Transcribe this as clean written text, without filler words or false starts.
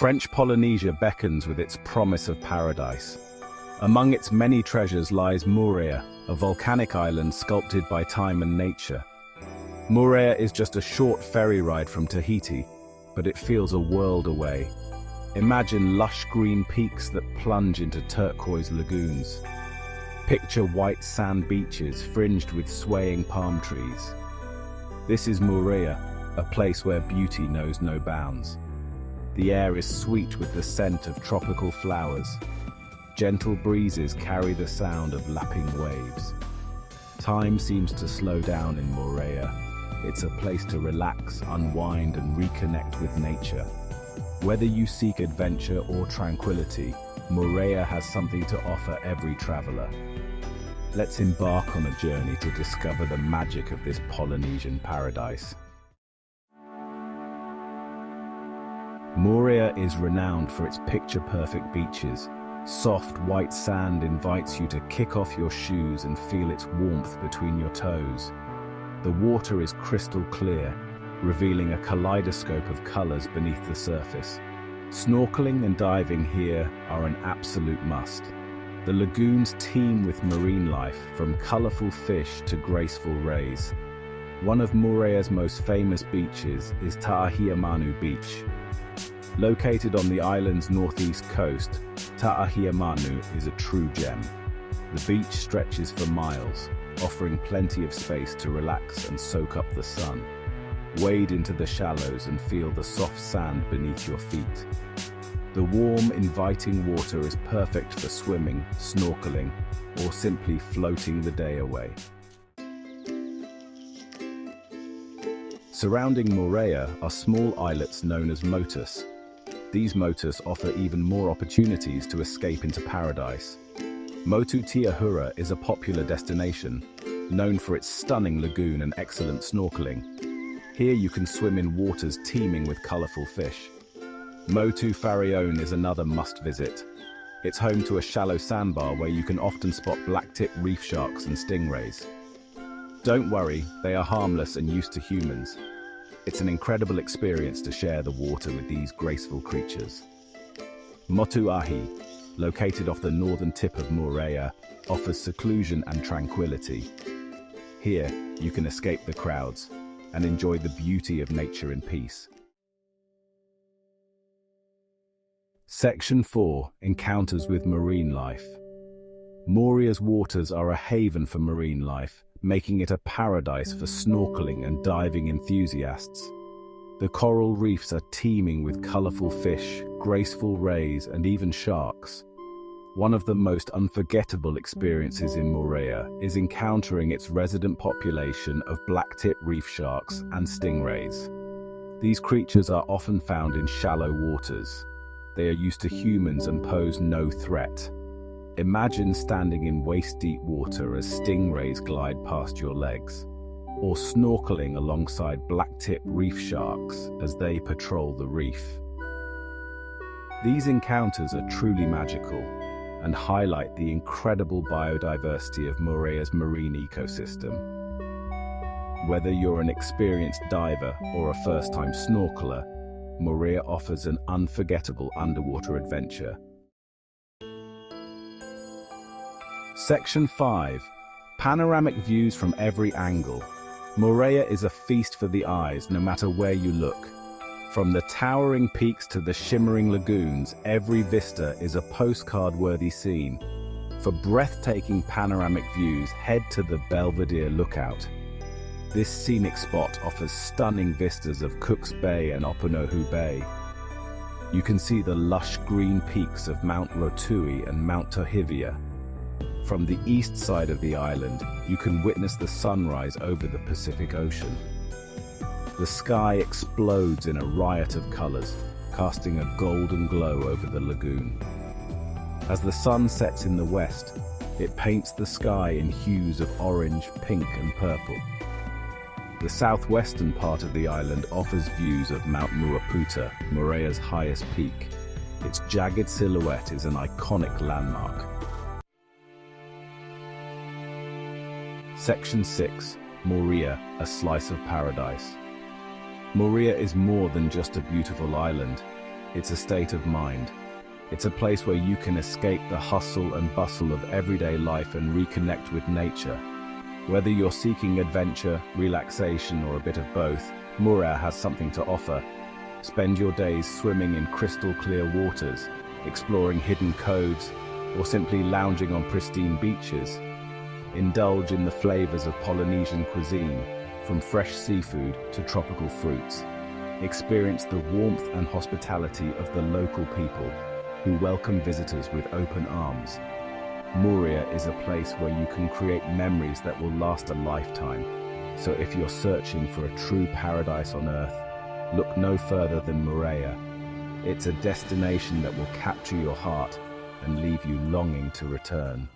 French Polynesia beckons with its promise of paradise. Among its many treasures lies Moorea, a volcanic island sculpted by time and nature. Moorea is just a short ferry ride from Tahiti, but it feels a world away. Imagine lush green peaks that plunge into turquoise lagoons. Picture white sand beaches fringed with swaying palm trees. This is Moorea, a place where beauty knows no bounds. The air is sweet with the scent of tropical flowers. Gentle breezes carry the sound of lapping waves. Time seems to slow down in Moorea. It's a place to relax, unwind, and reconnect with nature. Whether you seek adventure or tranquility, Moorea has something to offer every traveler. Let's embark on a journey to discover the magic of this Polynesian paradise. Moorea is renowned for its picture-perfect beaches. Soft, white sand invites you to kick off your shoes and feel its warmth between your toes. The water is crystal clear, revealing a kaleidoscope of colors beneath the surface. Snorkeling and diving here are an absolute must. The lagoons teem with marine life, from colorful fish to graceful rays. One of Moorea's most famous beaches is Tahiamanu Beach. Located on the island's northeast coast, Tahiamanu is a true gem. The beach stretches for miles, offering plenty of space to relax and soak up the sun. Wade into the shallows and feel the soft sand beneath your feet. The warm, inviting water is perfect for swimming, snorkeling, or simply floating the day away. Surrounding Moorea are small islets known as Motus. These Motus offer even more opportunities to escape into paradise. Motu Tiahura is a popular destination, known for its stunning lagoon and excellent snorkeling. Here you can swim in waters teeming with colorful fish. Motu Fareone is another must-visit. It's home to a shallow sandbar where you can often spot blacktip reef sharks and stingrays. Don't worry, they are harmless and used to humans. It's an incredible experience to share the water with these graceful creatures. Motu Ahi, located off the northern tip of Moorea, offers seclusion and tranquility. Here, you can escape the crowds and enjoy the beauty of nature in peace. Section 4. Encounters with marine life. Moorea's waters are a haven for marine life, making it a paradise for snorkeling and diving enthusiasts. The coral reefs are teeming with colorful fish, graceful rays, and even sharks. One of the most unforgettable experiences in Moorea is encountering its resident population of blacktip reef sharks and stingrays. These creatures are often found in shallow waters. They are used to humans and pose no threat. Imagine standing in waist-deep water as stingrays glide past your legs, or snorkeling alongside blacktip reef sharks as they patrol the reef. These encounters are truly magical and highlight the incredible biodiversity of Moorea's marine ecosystem. Whether you're an experienced diver or a first-time snorkeler, Moorea offers an unforgettable underwater adventure. Section 5. Panoramic views from every angle. Moorea is a feast for the eyes no matter where you look. From the towering peaks to the shimmering lagoons, every vista is a postcard-worthy scene. For breathtaking panoramic views, head to the Belvedere Lookout. This scenic spot offers stunning vistas of Cook's Bay and Opunohu Bay. You can see the lush green peaks of Mount Rotui and Mount Tahiti. From the east side of the island, you can witness the sunrise over the Pacific Ocean. The sky explodes in a riot of colors, casting a golden glow over the lagoon. As the sun sets in the west, it paints the sky in hues of orange, pink, and purple. The southwestern part of the island offers views of Mount Moorea, Moorea's highest peak. Its jagged silhouette is an iconic landmark. Section 6. Moorea, a slice of paradise. Moorea is more than just a beautiful island. It's a state of mind. It's a place where you can escape the hustle and bustle of everyday life and reconnect with nature. Whether you're seeking adventure, relaxation, or a bit of both, Moorea has something to offer. Spend your days swimming in crystal clear waters, exploring hidden coves, or simply lounging on pristine beaches. Indulge in the flavors of Polynesian cuisine, from fresh seafood to tropical fruits. Experience the warmth and hospitality of the local people, who welcome visitors with open arms. Moorea is a place where you can create memories that will last a lifetime. So if you're searching for a true paradise on earth, look no further than Moorea. It's a destination that will capture your heart and leave you longing to return.